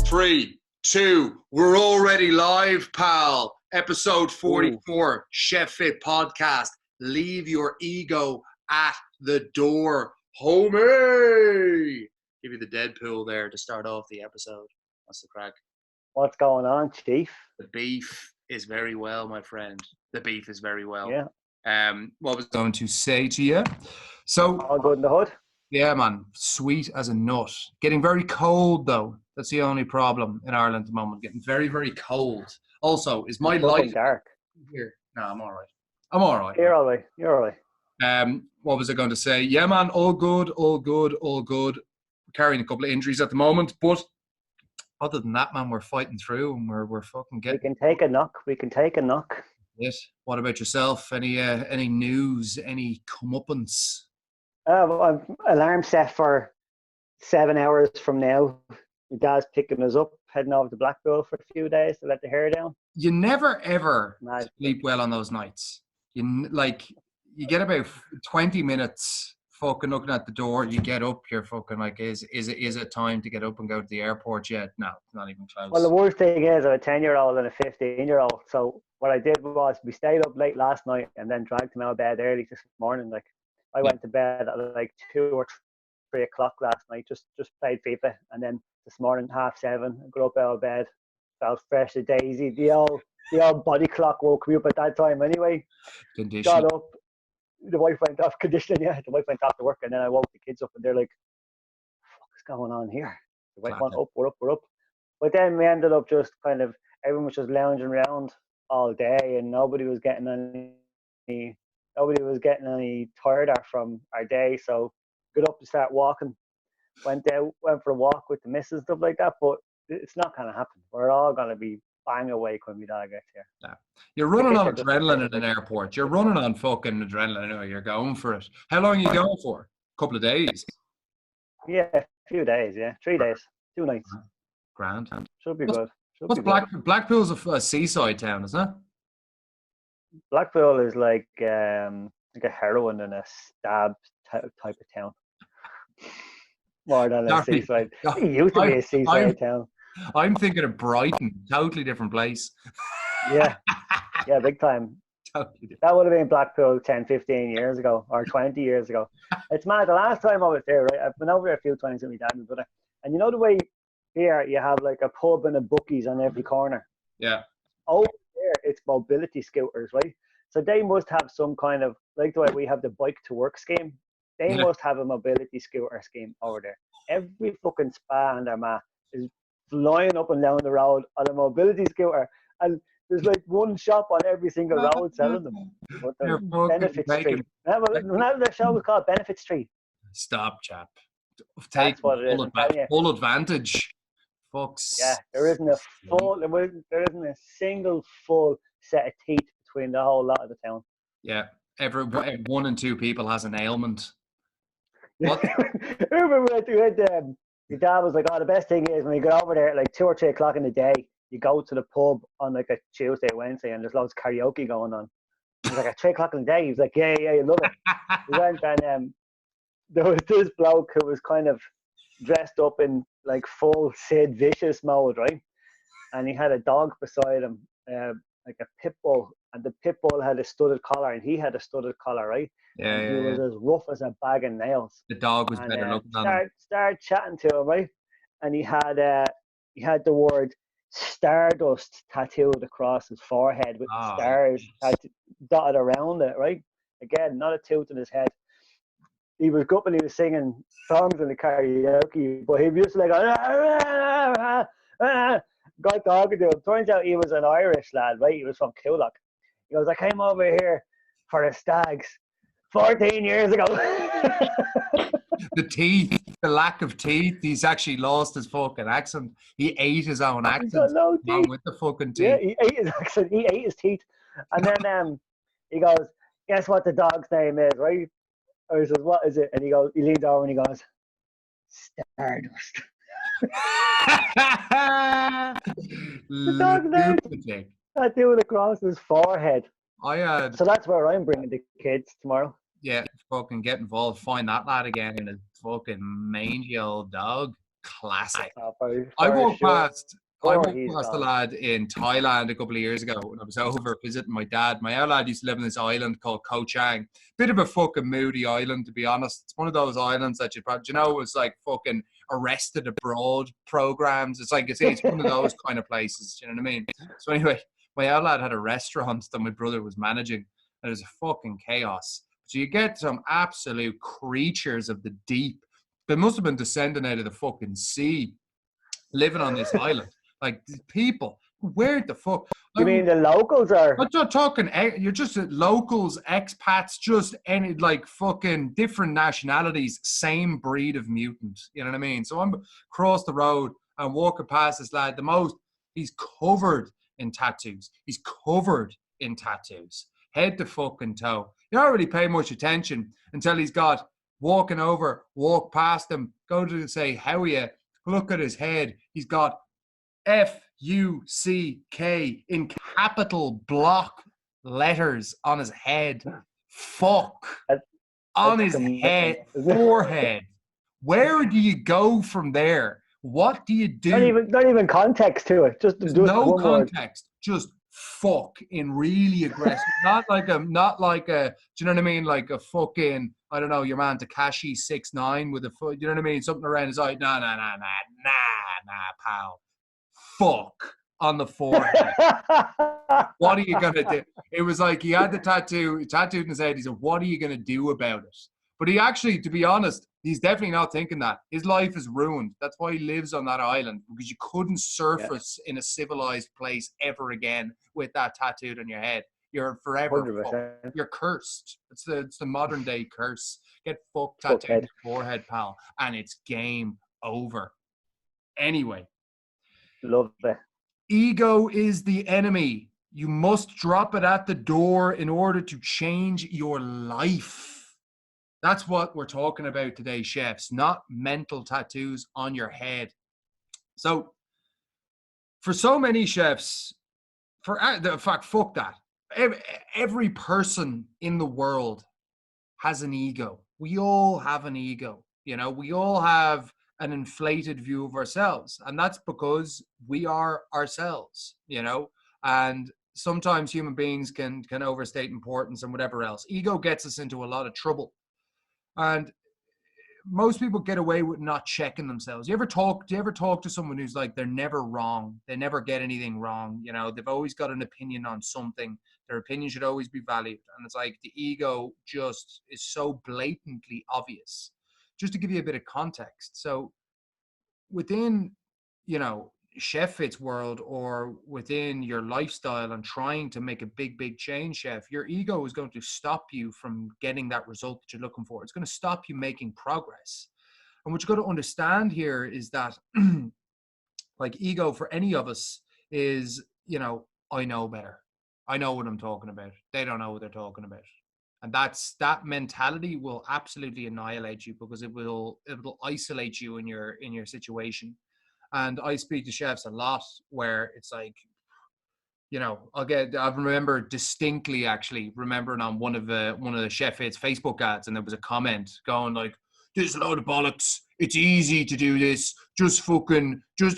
Three, two, we're already live, pal. Episode 44, Chef Fit Podcast. Leave your ego at the door, homie. Give you the Deadpool there to start off the episode. That's the crack. What's going on, Chief? The beef is very well, my friend. The beef is very well. Yeah. What was I going to say to you? So, all good in the hood? Yeah, man. Sweet as a nut. Getting very cold, though. That's the only problem in Ireland at the moment. Getting very, very cold. Also, is my light dark here? No, I'm all right. I'm all right. You're all right. You're all right. What was I going to say? Yeah, man. All good. All good. All good. We're carrying a couple of injuries at the moment, but other than that, man, we're fighting through and we're fucking getting. We can take a knock. We can take a knock. Yes. What about yourself? Any news? Any comeuppance? I've alarm set for 7 hours from now. My dad's picking us up, heading over to Blackpool for a few days to let the hair down. You never ever sleep well on those nights. You get about 20 minutes fucking looking at the door. You get up, you're fucking like, is it time to get up and go to the airport yet? No, not even close. Well, the worst thing is I have a 10-year-old and a 15-year-old. So what I did was we stayed up late last night and then dragged him out of bed early this morning. Like I went to bed at like 2 or 3 o'clock last night. Just played FIFA, and then this morning 7:30, I got up out of bed, felt fresh as daisy. The old body clock woke me up at that time anyway. Condition. Got up. The wife went off conditioning. Yeah, the wife went off to work, and then I woke the kids up, and they're like, "What's going on here?" The wife went up, we're up. But then we ended up just kind of everyone was just lounging around all day, and nobody was getting any tireder from our day. So got up to start walking. Went for a walk with the missus and stuff like that. But it's not going to happen. We're all going to be bang awake when we dad gets here. Yeah. You're running on adrenaline at an airport. You're running on fucking adrenaline anyway. You're going for it. How long are you going for? A couple of days? Yeah, a few days. Yeah, 3 days, 2 nights. Grand. Should be good. Blackpool's a seaside town, isn't it? Blackpool is like a heroin and a stab type of town. More than a seaside. It used to be a seaside town. I'm thinking of Brighton. Totally different place. Yeah, big time. Totally different. That would have been Blackpool 10, 15 years ago or 20 years ago. It's mad. The last time I was there, right? I've been over there a few times with my dad and my brother. And you know the way here you have like a pub and a bookies on every corner? Yeah. Over there, it's mobility scooters, right? So they must have some kind of, like the way we have the bike to work scheme, they must have a mobility scooter scheme over there. Every fucking spa and their mat is flying up and down the road on a mobility scooter. And there's like one shop on every single road selling them. But the Benefit Street. Remember the show was called Benefit Street? Stop, chap. Take full advantage. Fucks. Yeah, there isn't a single full set of teeth between the whole lot of the town. Yeah, every 1 and 2 people has an ailment. What? Your dad was like, "Oh, the best thing is when you get over there at like 2 or 3 o'clock in the day, you go to the pub on like a Tuesday, Wednesday, and there's loads of karaoke going on." He was like, "At 3 o'clock in the day," he was like, "Yeah, you love it." We went and there was this bloke who was kind of dressed up in like full Sid Vicious mode, right? And he had a dog beside him, like a pit bull, and the pit bull had a studded collar, and he had a studded collar, right? Yeah, and he was as rough as a bag of nails. The dog was better looking than him. Started chatting to him, right? And he had the word Stardust tattooed across his forehead with stars dotted around it, right? Again, not a tooth in his head. He was good when he was singing songs in the karaoke, but he was just like, got talking to him. Turns out he was an Irish lad, right? He was from Coolock. He goes, "I came over here for the Stags 14 years ago." The teeth, the lack of teeth. He's actually lost his fucking accent. He ate his own accent along with the fucking teeth. Yeah, he ate his accent. He ate his teeth. And then he goes, "Guess what the dog's name is, right?" I says, "What is it?" And he leans over and he goes, "Stardust." The dog's name tattooed across his forehead. So that's where I'm bringing the kids tomorrow. Yeah, fucking get involved. Find that lad again in a fucking mangy old dog. classic. For I walked sure. past I walked He's past a gone. lad in Thailand a couple of years ago when I was over visiting my dad. My other lad used to live on this island called Koh Chang. Bit of a fucking moody island, to be honest. It's one of those islands that it's like fucking Arrested Abroad programs. It's like, it's one of those kind of places. You know what I mean? So anyway, my other lad had a restaurant that my brother was managing. And it was a fucking chaos. So you get some absolute creatures of the deep. They must have been descending out of the fucking sea, living on this island. Like, people, where the fuck? You mean the locals are? I'm not talking, you're just locals, expats, just any, like, fucking different nationalities, same breed of mutant. You know what I mean? So I'm across the road and walking past this lad. He's covered in tattoos. He's covered in tattoos, head to fucking toe. You don't really pay much attention until he's got walking over, walk past him, go to say, how are you? Look at his head. He's got Fuck in capital block letters on his head. Fuck. On his head, forehead. Where do you go from there? What do you do? Not even context to it. Just no one context. Word. Just fuck in really aggressive. not like a. Do you know what I mean? Like a fucking. I don't know. Your man Tekashi 6ix9ine with a foot. You know what I mean? Something around his eye. Nah, pal. Fuck on the forehead. What are you gonna do? It was like he had the tattooed in his head. He said, "What are you gonna do about it?" But he actually, to be honest, he's definitely not thinking that. His life is ruined. That's why he lives on that island, because you couldn't surface in a civilized place ever again with that tattooed on your head. You're forever 100%. You're cursed. It's the modern day curse. Get fucked tattooed on your forehead, pal, and it's game over. Anyway. Love it. Ego is the enemy. You must drop it at the door in order to change your life. That's what we're talking about today, chefs, not mental tattoos on your head. So, for so many chefs, in fact, fuck that. Every person in the world has an ego. We all have an ego. You know, we all have an inflated view of ourselves, and that's because we are ourselves, you know, and sometimes human beings can overstate importance and whatever else. Ego gets us into a lot of trouble, and most people get away with not checking themselves. Do you ever talk to someone who's like, they're never wrong, they never get anything wrong, you know, they've always got an opinion on something, their opinion should always be valued, and it's like the ego just is so blatantly obvious. Just to give you a bit of context, so within, you know, Chef Fit's world, or within your lifestyle and trying to make a big change, chef, your ego is going to stop you from getting that result that you're looking for. It's going to stop you making progress. And what you've got to understand here is that like, ego for any of us is, you know, I know better. I know what I'm talking about. They don't know what they're talking about. And that mentality will absolutely annihilate you, because it will isolate you in your situation. And I speak to chefs a lot where it's like, you know, I remember distinctly actually remembering on one of the Chef Fit's Facebook ads, and there was a comment going like, "This is a load of bollocks. It's easy to do this. Just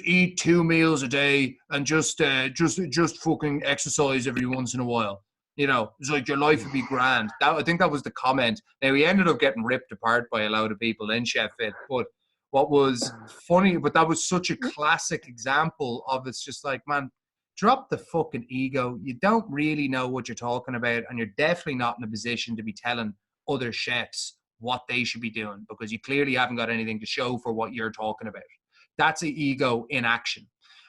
eat 2 meals a day and just fucking exercise every once in a while. You know, it's like your life would be grand." I think that was the comment. Now, he ended up getting ripped apart by a load of people in Chef Fit. But what was funny, but that was such a classic example of, it's just like, man, drop the fucking ego. You don't really know what you're talking about, and you're definitely not in a position to be telling other chefs what they should be doing, because you clearly haven't got anything to show for what you're talking about. That's an ego in action.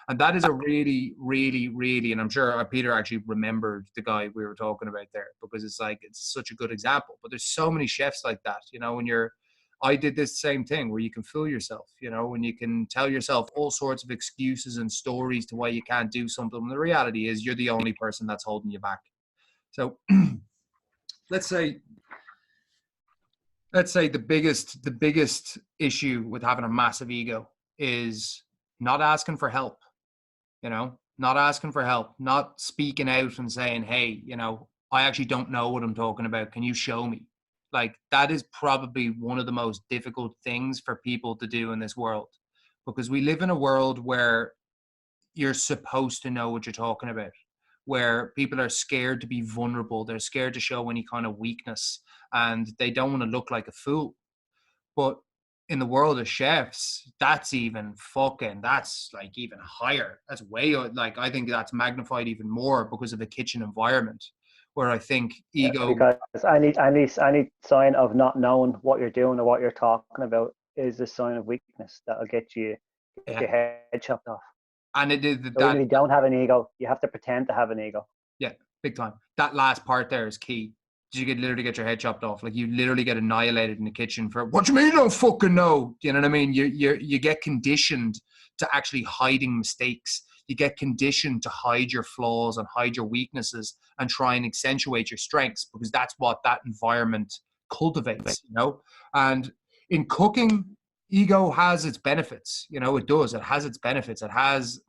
And that is a really, and I'm sure Peter actually remembered the guy we were talking about there, because it's like, it's such a good example. But there's so many chefs like that, you know, I did this same thing where you can fool yourself, you know, when you can tell yourself all sorts of excuses and stories to why you can't do something. And the reality is you're the only person that's holding you back. So let's say the biggest issue with having a massive ego is not asking for help. You know, not asking for help, not speaking out and saying, hey, you know, I actually don't know what I'm talking about. Can you show me? Like, that is probably one of the most difficult things for people to do in this world. because we live in a world where you're supposed to know what you're talking about, where people are scared to be vulnerable. They're scared to show any kind of weakness, and they don't want to look like a fool. But in the world of chefs, that's even that's like even higher. That's way, like, I think that's magnified even more because of the kitchen environment, where I think ego. Because any sign of not knowing what you're doing or what you're talking about is a sign of weakness that'll get your head chopped off. And it is so even if you don't have an ego, you have to pretend to have an ego. Yeah, big time. That last part there is key. You could literally get your head chopped off. Like, you literally get annihilated in the kitchen for, what do you mean you don't fucking know? Do you know what I mean? You get conditioned to actually hiding mistakes. You get conditioned to hide your flaws and hide your weaknesses and try and accentuate your strengths, because that's what that environment cultivates, you know? And in cooking, ego has its benefits. You know, it does. It has its benefits. It has,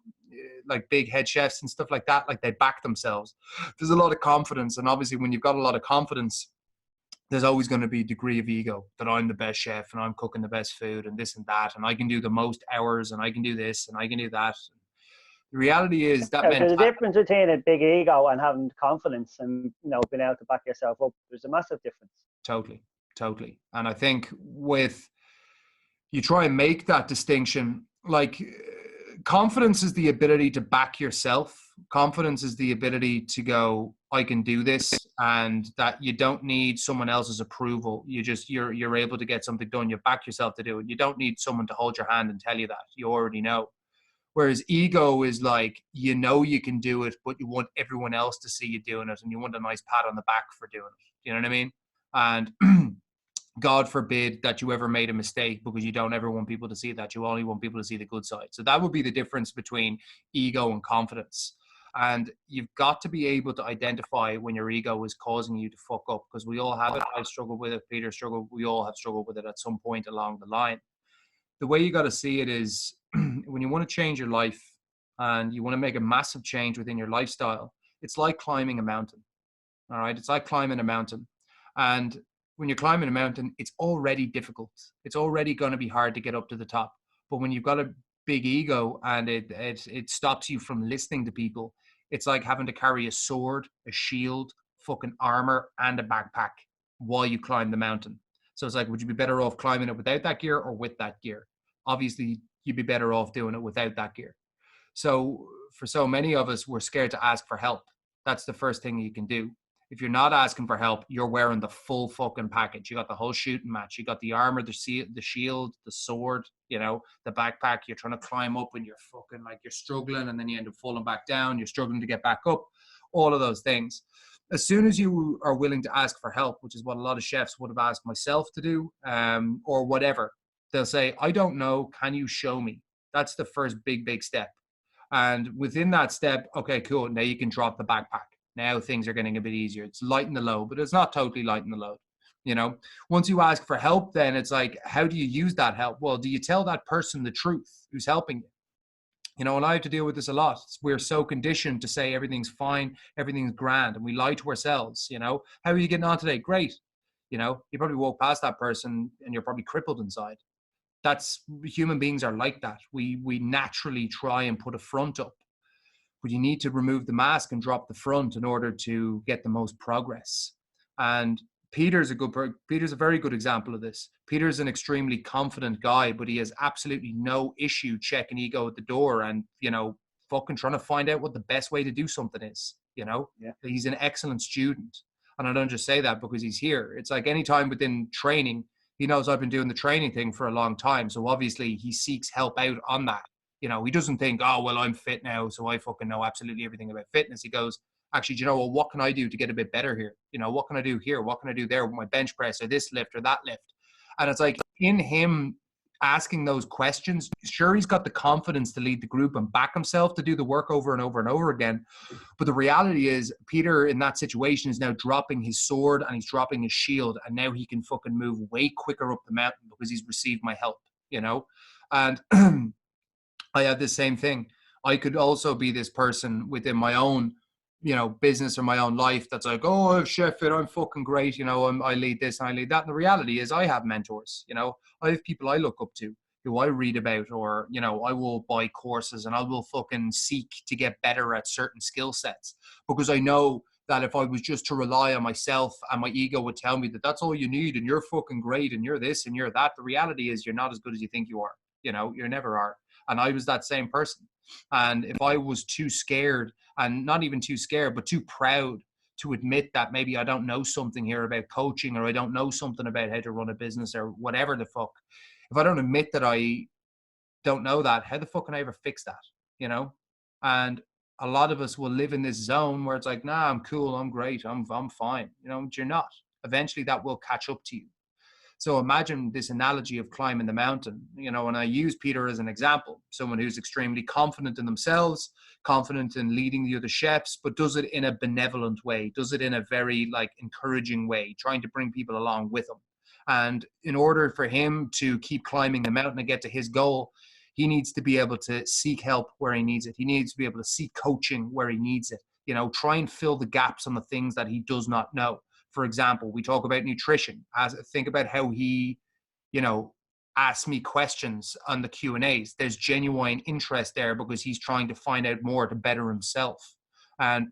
like, big head chefs and stuff like that, like, they back themselves. There's a lot of confidence, and obviously when you've got a lot of confidence, there's always going to be a degree of ego that I'm the best chef and I'm cooking the best food and this and that, and I can do the most hours and I can do this and I can do that. The reality is that there's a difference between a big ego and having confidence and, you know, being able to back yourself up. There's a massive difference. Totally. And I think with, you try and make that distinction, like, confidence is the ability to back yourself. Confidence is the ability to go, I can do this, and that you don't need someone else's approval. You're able to get something done. You back yourself to do it. You don't need someone to hold your hand and tell you that. You already know. Whereas ego is like, you know you can do it, but you want everyone else to see you doing it, and you want a nice pat on the back for doing it. You know what I mean? And God forbid that you ever made a mistake, because you don't ever want people to see that. You only want people to see the good side. So that would be the difference between ego and confidence. And you've got to be able to identify when your ego is causing you to fuck up, because we all have it. I struggled with it. Peter struggled. We all have struggled with it at some point along the line. The way you got to see it is when you want to change your life and you want to make a massive change within your lifestyle, it's like climbing a mountain. All right. It's like climbing a mountain. And when you're climbing a mountain, it's already difficult. It's already going to be hard to get up to the top. But when you've got a big ego and it stops you from listening to people, it's like having to carry a sword, a shield, fucking armor, and a backpack while you climb the mountain. So it's like, would you be better off climbing it without that gear or with that gear? Obviously, you'd be better off doing it without that gear. So for so many of us, we're scared to ask for help. That's the first thing you can do. If you're not asking for help, you're wearing the full fucking package. You got the whole shooting match. You got the armor, the shield, the sword, you know, the backpack. You're trying to climb up and you're fucking, like, you're struggling, and then you end up falling back down. You're struggling to get back up. All of those things. As soon as you are willing to ask for help, which is what a lot of chefs would have asked myself to do, or whatever, they'll say, I don't know. Can you show me? That's the first big step. And within that step, okay, cool. Now you can drop the backpack. Now things are getting a bit easier. It's lighten the load, but it's not totally lighten the load. You know, once you ask for help, then it's like, how do you use that help? Well, do you tell that person the truth who's helping you? You know, and I have to deal with this a lot. We're so conditioned to say everything's fine, everything's grand, and we lie to ourselves. You know, how are you getting on today? Great. You know, you probably walk past that person and you're probably crippled inside. That's, human beings are like that. We naturally try and put a front up, but you need to remove the mask and drop the front in order to get the most progress. And Peter's a very good example of this. Peter's an extremely confident guy, but he has absolutely no issue checking ego at the door and, you know, fucking trying to find out what the best way to do something is, you know? Yeah. He's an excellent student. And I don't just say that because he's here. It's like any time within training, he knows I've been doing the training thing for a long time. So obviously he seeks help out on that. You know, he doesn't think, oh, well, I'm fit now, so I fucking know absolutely everything about fitness. He goes, actually, do you know, well, what can I do to get a bit better here? You know, what can I do here? What can I do there with my bench press or this lift or that lift? And it's like, in him asking those questions, sure, he's got the confidence to lead the group and back himself to do the work over and over and over again. But the reality is, Peter in that situation is now dropping his sword and he's dropping his shield, and now he can fucking move way quicker up the mountain because he's received my help, you know? And I have this same thing. I could also be this person within my own, you know, business or my own life that's like, oh, I'm chef it, I'm fucking great, you know, I lead this and I lead that. And the reality is I have mentors, you know, I have people I look up to. who I read about, or, you know, I will buy courses and I will fucking seek to get better at certain skill sets, because I know that if I was just to rely on myself and my ego would tell me that that's all you need and you're fucking great and you're this and you're that, the reality is you're not as good as you think you are. You know, you never are. And I was that same person. And if I was too scared, and not even too scared, but too proud to admit that maybe I don't know something here about coaching, or I don't know something about how to run a business, or whatever the fuck, if I don't admit that I don't know that, how the fuck can I ever fix that? You know? And a lot of us will live in this zone where it's like, nah, I'm cool, I'm great, I'm fine. You know, but you're not. Eventually that will catch up to you. So imagine this analogy of climbing the mountain, you know, and I use Peter as an example, someone who's extremely confident in themselves, confident in leading the other chefs, but does it in a benevolent way, does it in a very like encouraging way, trying to bring people along with him. And in order for him to keep climbing the mountain and get to his goal, he needs to be able to seek help where he needs it. He needs to be able to seek coaching where he needs it, you know, try and fill the gaps on the things that he does not know. For example, we talk about nutrition. Think about how he, you know, asks me questions on the Q&As. There's genuine interest there because he's trying to find out more to better himself. And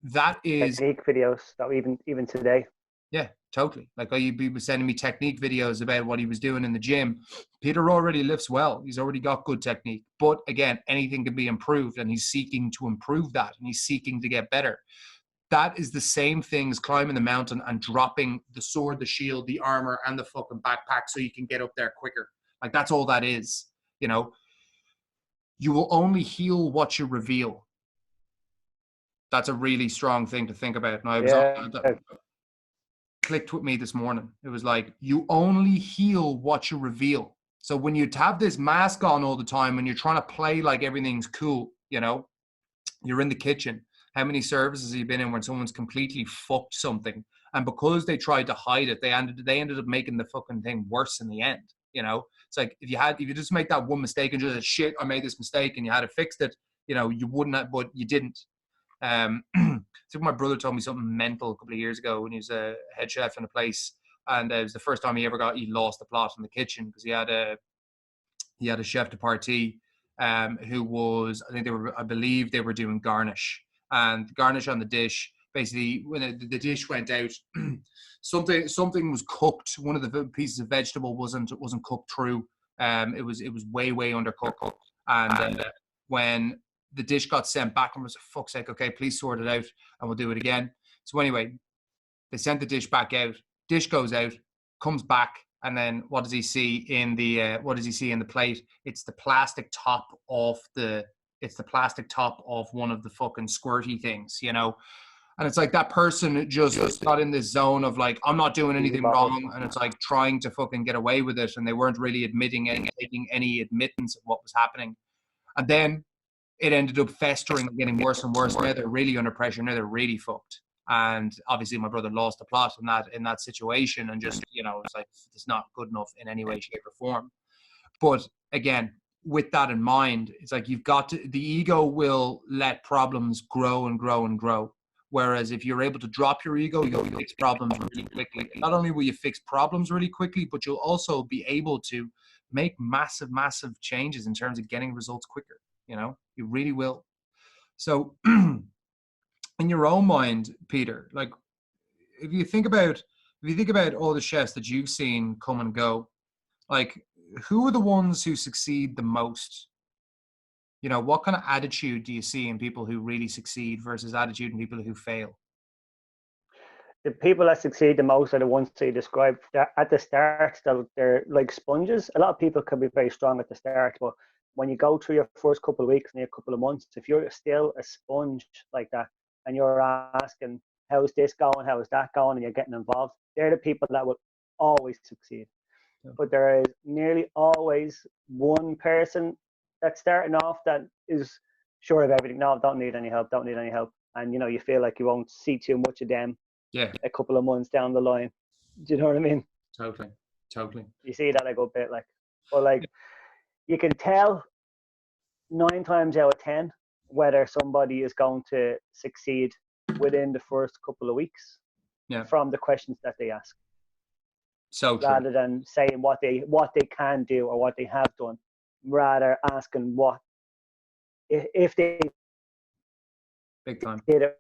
that is technique videos that even today. Yeah, totally. Like he was sending me technique videos about what he was doing in the gym. Peter already lifts well. He's already got good technique. But again, anything can be improved, and he's seeking to improve that, and he's seeking to get better. That is the same thing as climbing the mountain and dropping the sword, the shield, the armor, and the fucking backpack so you can get up there quicker. Like, that's all that is. You know, you will only heal what you reveal. That's a really strong thing to think about. And I was clicked with me this morning. It was like, you only heal what you reveal. So when you have this mask on all the time and you're trying to play like everything's cool, you know, you're in the kitchen. How many services have you been in when someone's completely fucked something, and because they tried to hide it, they ended up making the fucking thing worse in the end? You know, it's like if you just make that one mistake and just shit, I made this mistake, and you had to fix it, you know, you wouldn't have, but you didn't. So my brother told me something mental a couple of years ago when he was a head chef in a place, and it was the first time he lost the plot in the kitchen because he had a chef de partie who was, I believe they were doing garnish, and garnish on the dish. Basically, when the dish went out, something was cooked. One of the pieces of vegetable wasn't cooked through. It was way undercooked. And when the dish got sent back, and was, for fuck's sake, okay, please sort it out, and we'll do it again. So anyway, they sent the dish back out. Dish goes out, comes back, and then what does he see in the plate? It's the plastic top of one of the fucking squirty things, you know. And it's like that person just got in this zone of like, I'm not doing anything wrong, and it's like trying to fucking get away with it, and they weren't really taking any admittance of what was happening. And then it ended up festering and getting worse and worse. Now they're really under pressure. Now they're really fucked. And obviously my brother lost the plot in that situation, and just, you know, it's like, it's not good enough in any way, shape or form. But again, with that in mind, it's like the ego will let problems grow and grow and grow. Whereas if you're able to drop your ego, you'll fix problems really quickly. Not only will you fix problems really quickly, but you'll also be able to make massive, massive changes in terms of getting results quicker. You know, you really will. So in your own mind, Peter, like if you think about all the chefs that you've seen come and go, like, who are the ones who succeed the most? You know, what kind of attitude do you see in people who really succeed versus attitude in people who fail? The people that succeed the most are the ones that you described. At the start, they're like sponges. A lot of people can be very strong at the start, but when you go through your first couple of weeks and your couple of months, if you're still a sponge like that, and you're asking, how's this going, how is that going, and you're getting involved, they're the people that will always succeed. Yeah. But there is nearly always one person that's starting off that is sure of everything. No, don't need any help. And, you know, you feel like you won't see too much of them a couple of months down the line. Do you know what I mean? Totally. You see that a good bit, like, but like, you can tell 9 times out of 10 whether somebody is going to succeed within the first couple of weeks from the questions that they ask. So true. rather than saying what they can do or what they have done, rather asking what if they Big time. did it.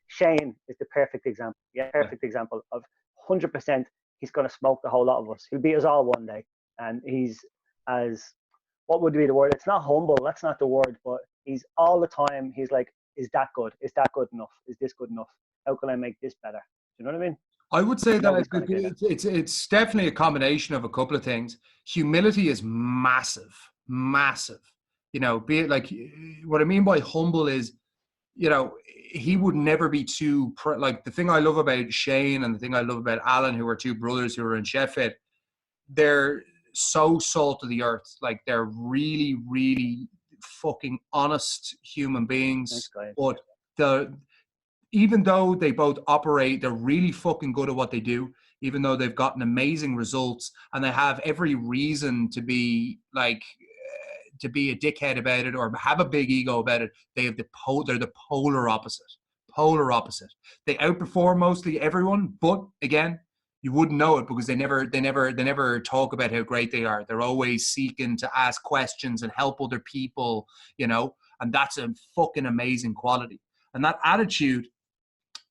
Shane is the perfect example. Yeah, perfect example of 100%. He's going to smoke the whole lot of us. He'll beat us all one day, and he's as what would be the word? It's not humble. That's not the word. But he's all the time. He's like, is that good? Is that good enough? Is this good enough? How can I make this better? Do you know what I mean? I would say that Nobody's it's definitely a combination of a couple of things. Humility is massive, massive. You know, be it like what I mean by humble is, you know, he would never be too like the thing I love about Shane and the thing I love about Alan, who are two brothers who are in Sheffield, they're so salt of the earth. Like they're really, really fucking honest human beings. Thanks, guys. But even though they both operate, they're really fucking good at what they do, even though they've gotten amazing results and they have every reason to be like, to be a dickhead about it or have a big ego about it. They're the polar opposite. They outperform mostly everyone, but again, you wouldn't know it because they never talk about how great they are. They're always seeking to ask questions and help other people, you know, and that's a fucking amazing quality. And that attitude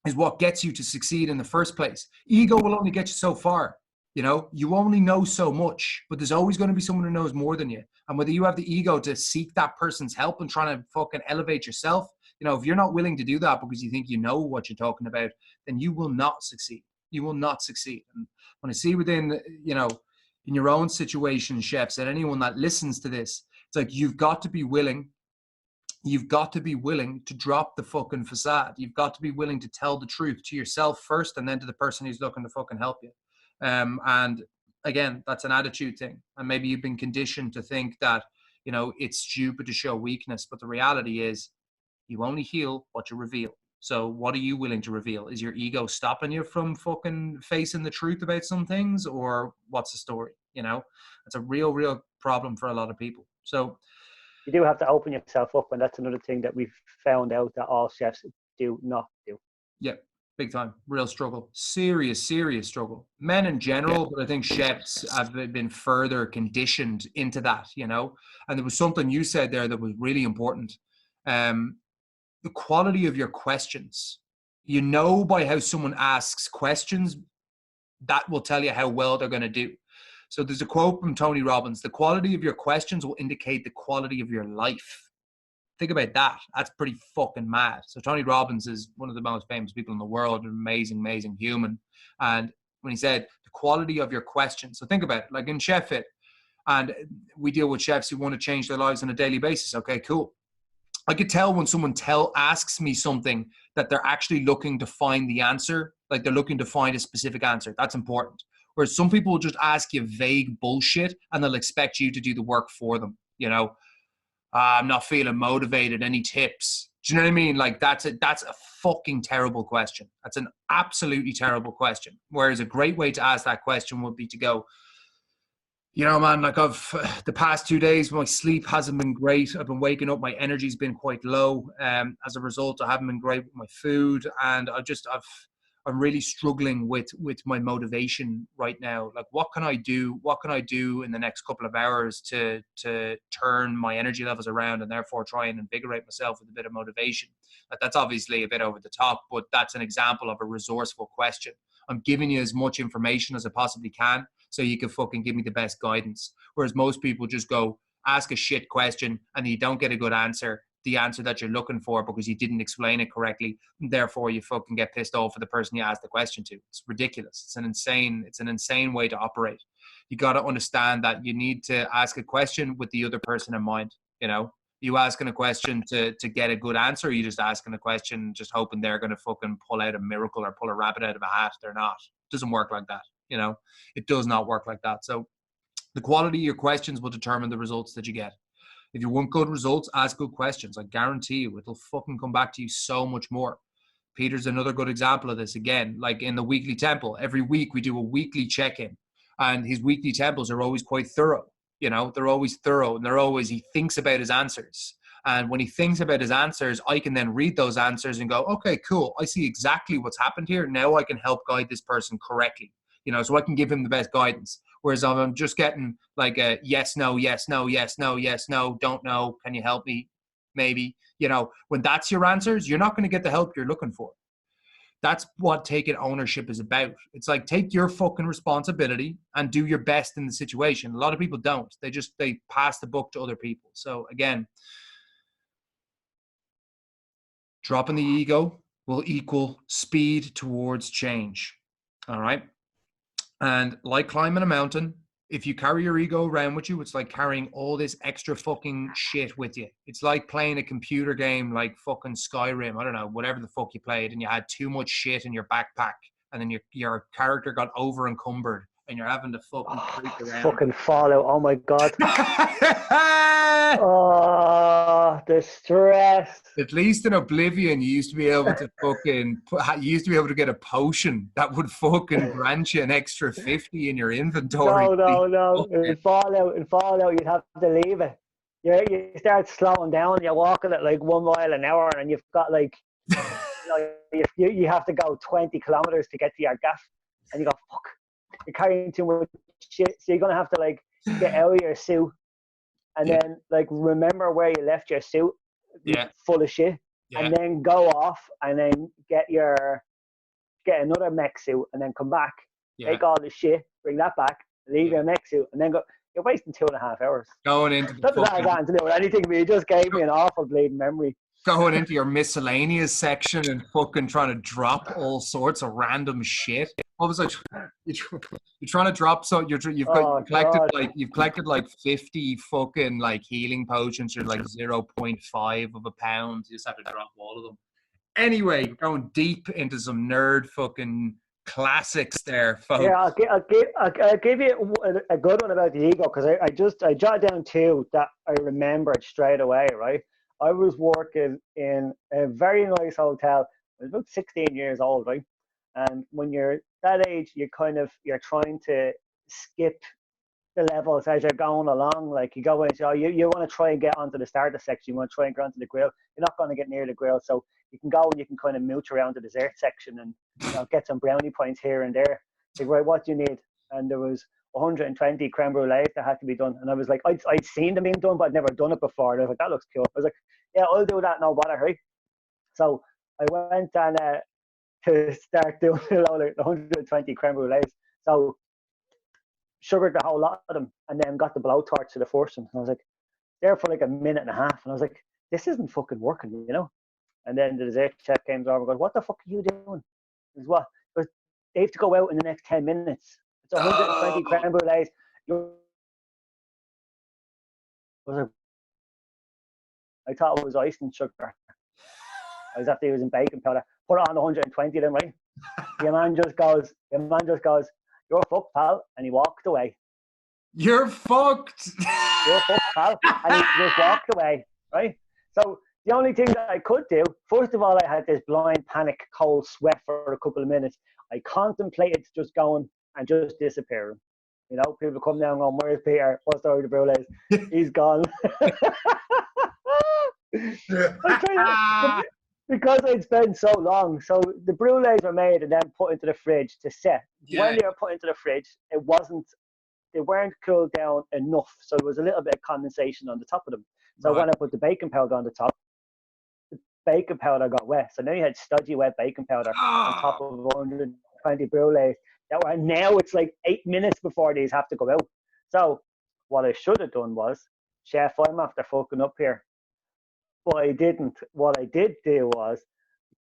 is what gets you to succeed in the first place. Ego will only get you so far. You know, you only know so much, but there's always going to be someone who knows more than you. And whether you have the ego to seek that person's help and trying to fucking elevate yourself, you know, if you're not willing to do that because you think you know what you're talking about, then you will not succeed. You will not succeed. And when I see within, you know, in your own situation, chefs, and anyone that listens to this, it's like you've got to be willing to drop the fucking facade. You've got to be willing to tell the truth to yourself first and then to the person who's looking to fucking help you. And again, that's an attitude thing. And maybe you've been conditioned to think that, you know, it's stupid to show weakness. But the reality is you only heal what you reveal. So what are you willing to reveal? Is your ego stopping you from fucking facing the truth about some things, or what's the story? You know, it's a real problem for a lot of people. So you do have to open yourself up, and that's another thing that we've found out that all chefs do not do. Yeah, big time. Real struggle. Serious struggle. Men in general, but I think chefs have been further conditioned into that, you know. And there was something you said there that was really important. The quality of your questions. You know, by how someone asks questions, that will tell you how well they're going to do. So there's a quote from Tony Robbins: the quality of your questions will indicate the quality of your life. Think about that. That's pretty fucking mad. So Tony Robbins is one of the most famous people in the world, an amazing human. And when he said the quality of your questions, so think about it, like in Chef Fit, and we deal with chefs who want to change their lives on a daily basis. Okay, cool. I could tell when someone asks me something that they're actually looking to find the answer, like they're looking to find a specific answer. That's important. Whereas some people will just ask you vague bullshit and they'll expect you to do the work for them. You know, I'm not feeling motivated. Any tips? Do you know what I mean? Like that's a fucking terrible question. That's an absolutely terrible question. Whereas a great way to ask that question would be to go, you know, man, like the past 2 days, my sleep hasn't been great. I've been waking up. My energy's been quite low. As a result, I haven't been great with my food. And I'm really struggling with my motivation right now. Like, what can I do? What can I do in the next couple of hours to turn my energy levels around and therefore try and invigorate myself with a bit of motivation? Like, that's obviously a bit over the top, but that's an example of a resourceful question. I'm giving you as much information as I possibly can so you can fucking give me the best guidance. Whereas most people just go, ask a shit question and you don't get a good answer, the answer that you're looking for, because you didn't explain it correctly. And therefore you fucking get pissed off for the person you asked the question to. It's ridiculous. It's an insane way to operate. You got to understand that you need to ask a question with the other person in mind. You know, you asking a question to get a good answer, or you just asking a question just hoping they're going to fucking pull out a miracle or pull a rabbit out of a hat. They're not. It doesn't work like that. You know, it does not work like that. So the quality of your questions will determine the results that you get. If you want good results, ask good questions. I guarantee you it'll fucking come back to you so much more. Peter's another good example of this. Again, like in the weekly temple, every week we do a weekly check-in, and his weekly temples are always quite thorough. You know, they're always thorough, and he thinks about his answers. And when he thinks about his answers, I can then read those answers and go, okay, cool. I see exactly what's happened here. Now I can help guide this person correctly. you know, so I can give him the best guidance. Whereas I'm just getting like a yes, no, yes, no, yes, no, yes, no, don't know. Can you help me? Maybe, you know, when that's your answers, you're not going to get the help you're looking for. That's what taking ownership is about. It's like, take your fucking responsibility and do your best in the situation. A lot of people don't. They pass the buck to other people. So again, dropping the ego will equal speed towards change. All right. And like climbing a mountain, if you carry your ego around with you, it's like carrying all this extra fucking shit with you. It's like playing a computer game like fucking Skyrim, I don't know, whatever the fuck you played, and you had too much shit in your backpack, and then your character got over encumbered, and you're having to fucking freak around. Fucking Fallout, oh my God. Oh, the stress. At least in Oblivion, you used to be able to get a potion that would fucking grant you an extra 50 in your inventory. No. In Fallout, you'd have to leave it. You start slowing down, you're walking at like 1 mile an hour, and you've got like, you have to go 20 kilometers to get to your gaff, and you go, fuck, you're carrying too much shit, so you're going to have to like get out of your suit, and then like remember where you left your suit, full of shit, and then go off and then get another mech suit, and then come back, take all the shit, bring that back, leave your mech suit, and then go. You're wasting 2.5 hours. Going into not that I got to do with anything, but you just gave me an awful bleeding memory. Going into your miscellaneous section and fucking trying to drop all sorts of random shit. What was it? You're trying to drop you've collected like 50 fucking like healing potions. You're like 0.5 of a pound. You just have to drop all of them. Anyway, going deep into some nerd fucking classics there, folks. Yeah, I'll give you a good one about the ego, because I jotted down 2 that I remembered straight away, right? I was working in a very nice hotel. I was about 16 years old, right? And when you're that age, you're trying to skip the levels as you're going along. Like you go in, you want to try and get onto the starter section. You want to try and get onto the grill. You're not going to get near the grill, so you can go and you can kind of mooch around the dessert section and get some brownie points here and there. Like, right, what do you need? And there was 120 creme brulees that had to be done. And I was like, I'd seen them being done, but I'd never done it before. And I was like, that looks cool. I was like, yeah, I'll do that, no bother, right? So I went and to start doing the 120 creme brulees. So sugared the whole lot of them, and then got the blowtorch to the first one. And I was like, there for like a minute and a half. And I was like, this isn't fucking working, you know? And then the dessert chef came over and goes, what the fuck are you doing? He goes, what? They have to go out in the next 10 minutes. It's 120 creme brulees. I thought it was ice and sugar. I was after using baking powder. Put it on 120 then, right? Your man just goes, you're fucked, pal. And he walked away. You're fucked. You're fucked, pal. And he just walked away, right? So the only thing that I could do, first of all, I had this blind panic, cold sweat for a couple of minutes. I contemplated just going and just disappearing. You know, people come down going, where's Peter? What's the order of brulees? He's gone. Because I'd spent so long. So the brulees were made and then put into the fridge to set. Yeah. When they were put into the fridge, they weren't cooled down enough. So there was a little bit of condensation on the top of them. So when I put the baking powder on the top, the baking powder got wet. So now you had stodgy wet baking powder on top of 120 brulees. Now it's like 8 minutes before these have to go out. So what I should have done was, chef, I'm after fucking up here. But I didn't. What I did do was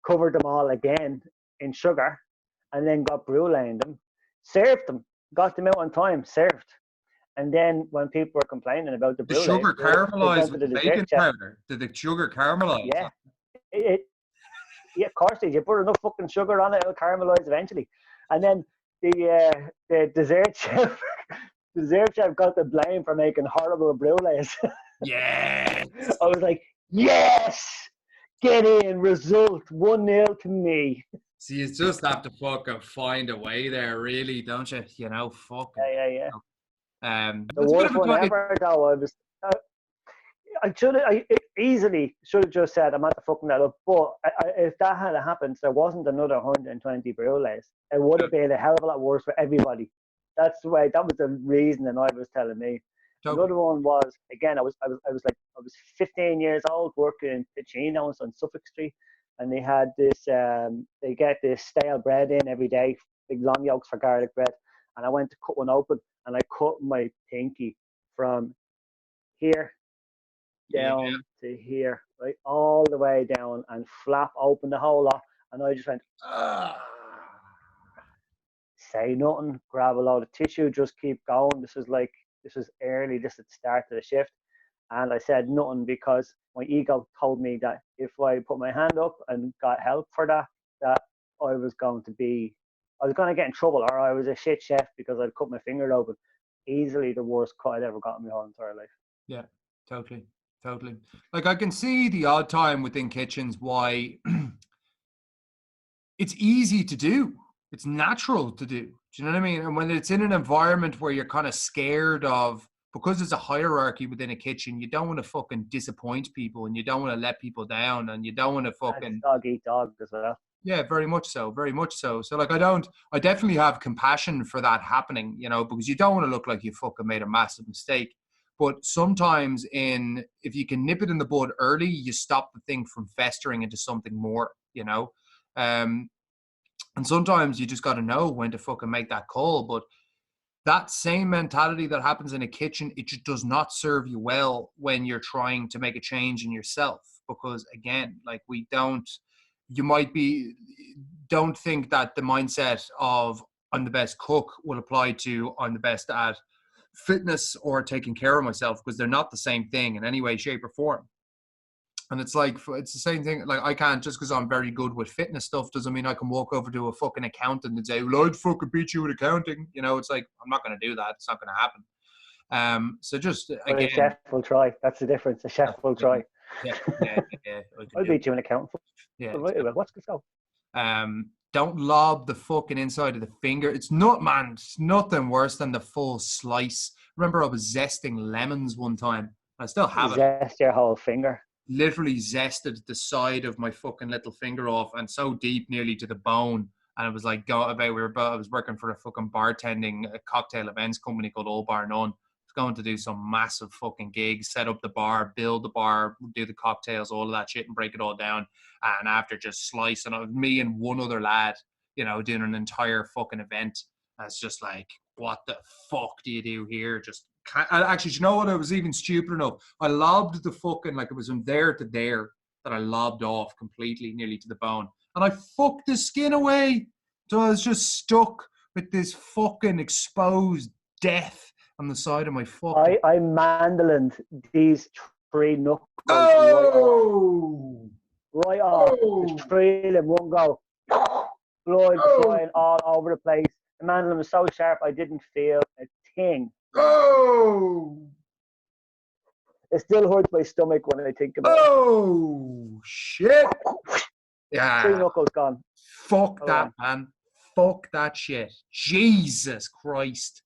cover them all again in sugar, and then got brulee in them, served them, got them out on time, served. And then when people were complaining about the brulee, sugar caramelized with the baking powder. Did the sugar caramelize? Yeah. Yeah, of course, you put enough fucking sugar on it, it'll caramelize eventually. And then the dessert chef got the blame for making horrible brulees. Yeah. I was like, yes, get in, result 1-0 to me. See, you just have to fucking find a way there, really, don't you? You know, fucking. Yeah. The worst one ever, though, I easily should have just said, I'm not fucking that up. But if that had happened, there wasn't another 120 brulees. It would have been a hell of a lot worse for everybody. That's the way. That was the reason that I was telling me. Totally. Another one was, again, I was 15 years old working in Ticino's on Suffolk Street, and they had this. They get this stale bread in every day, big long yolks for garlic bread, and I went to cut one open, and I cut my pinky from here down to here, right, all the way down, and flap open the whole lot, and I just went, say nothing, grab a load of tissue, just keep going. This is early, this is the start of the shift. And I said nothing because my ego told me that if I put my hand up and got help for that I was going to get in trouble, or I was a shit chef because I'd cut my finger open. Easily the worst cut I'd ever got in my whole entire life. Yeah, totally. Like, I can see the odd time within kitchens why it's easy to do. It's natural to do. Do you know what I mean? And when it's in an environment where you're kind of scared of, because there's a hierarchy within a kitchen, you don't want to fucking disappoint people, and you don't want to let people down, and you don't want to fucking dog eat dog as well. Yeah, very much so. So like, I definitely have compassion for that happening, you know, because you don't want to look like you fucking made a massive mistake. But sometimes if you can nip it in the bud early, you stop the thing from festering into something more, you know. And sometimes you just got to know when to fucking make that call. But that same mentality that happens in a kitchen, it just does not serve you well when you're trying to make a change in yourself. Because again, like, don't think that the mindset of I'm the best cook will apply to I'm the best at fitness or taking care of myself, because they're not the same thing in any way, shape, or form. And it's like, it's the same thing. Like, I can't, just because I'm very good with fitness stuff doesn't mean I can walk over to a fucking accountant and say, well, I'd fucking beat you at accounting. You know, it's like, I'm not going to do that. It's not going to happen. So just, again. A chef will try. That's the difference. A chef will try. Yeah. I'll beat you an accountant. Yeah. What's this go? Don't lob the fucking inside of the finger. It's nothing worse than the full slice. Remember, I was zesting lemons one time. I still have it. Zest your whole finger. Literally zested the side of my fucking little finger off, and so deep, nearly to the bone. And it was like, I was working for a fucking bartending cocktail events company called Old Bar None. I was going to do some massive fucking gigs, set up the bar, build the bar, do the cocktails, all of that shit, and break it all down. And after just slicing, it was me and one other lad, you know, doing an entire fucking event. And it's just like, what the fuck do you do here? Actually, do you know what? I was even stupid enough. I lobbed the fucking, like, it was from there to there that I lobbed off completely, nearly to the bone. And I fucked the skin away. So I was just stuck with this fucking exposed death on the side of my fucking... I mandolined these 3 knuckles right off. Just 3 in one go. Blood flying all over the place. The mandolin was so sharp I didn't feel a thing. It still hurts my stomach when I think about it. Shit. Yeah. 3 knuckles gone. Fuck that, man. Fuck that shit. Jesus Christ.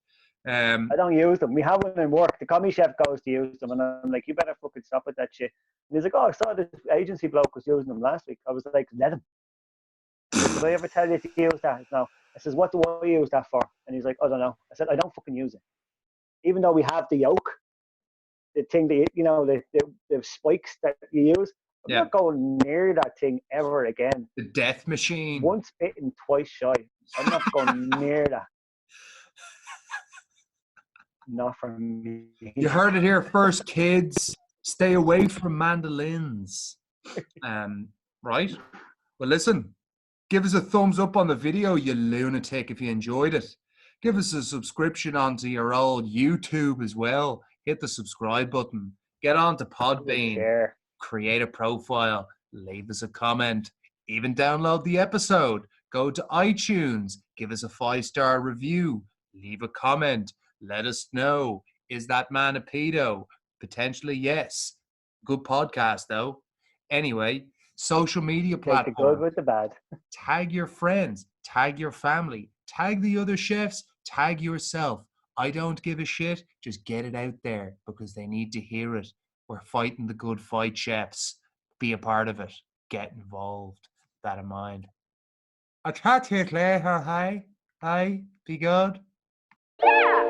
I don't use them. We have one in work. The commie chef goes to use them, and I'm like, you better fucking stop with that shit. And he's like, oh, I saw this agency bloke was using them last week. I was like, let him. Did I ever tell you to use that? No. I says, what do I use that for? And he's like, I don't know. I said, I don't fucking use it. Even though we have the yolk, the thing that, you know, the spikes that you use, I'm not going near that thing ever again. The death machine. Once bitten, twice shy. I'm not going near that. Not for me. You heard it here first, kids. Stay away from mandolins. Right? Well, listen. Give us a thumbs up on the video, you lunatic, if you enjoyed it. Give us a subscription onto your old YouTube as well. Hit the subscribe button. Get on to Podbean. Create a profile. Leave us a comment. Even download the episode. Go to iTunes. Give us a 5-star review. Leave a comment. Let us know. Is that man a pedo? Potentially, yes. Good podcast, though. Anyway, social media platforms. Take the good with the bad. Tag your friends. Tag your family. Tag the other chefs. Tag yourself. I don't give a shit. Just get it out there because they need to hear it. We're fighting the good fight, chefs. Be a part of it. Get involved. That in mind. I'll chat to you later, hey? Hey, be good. Yeah!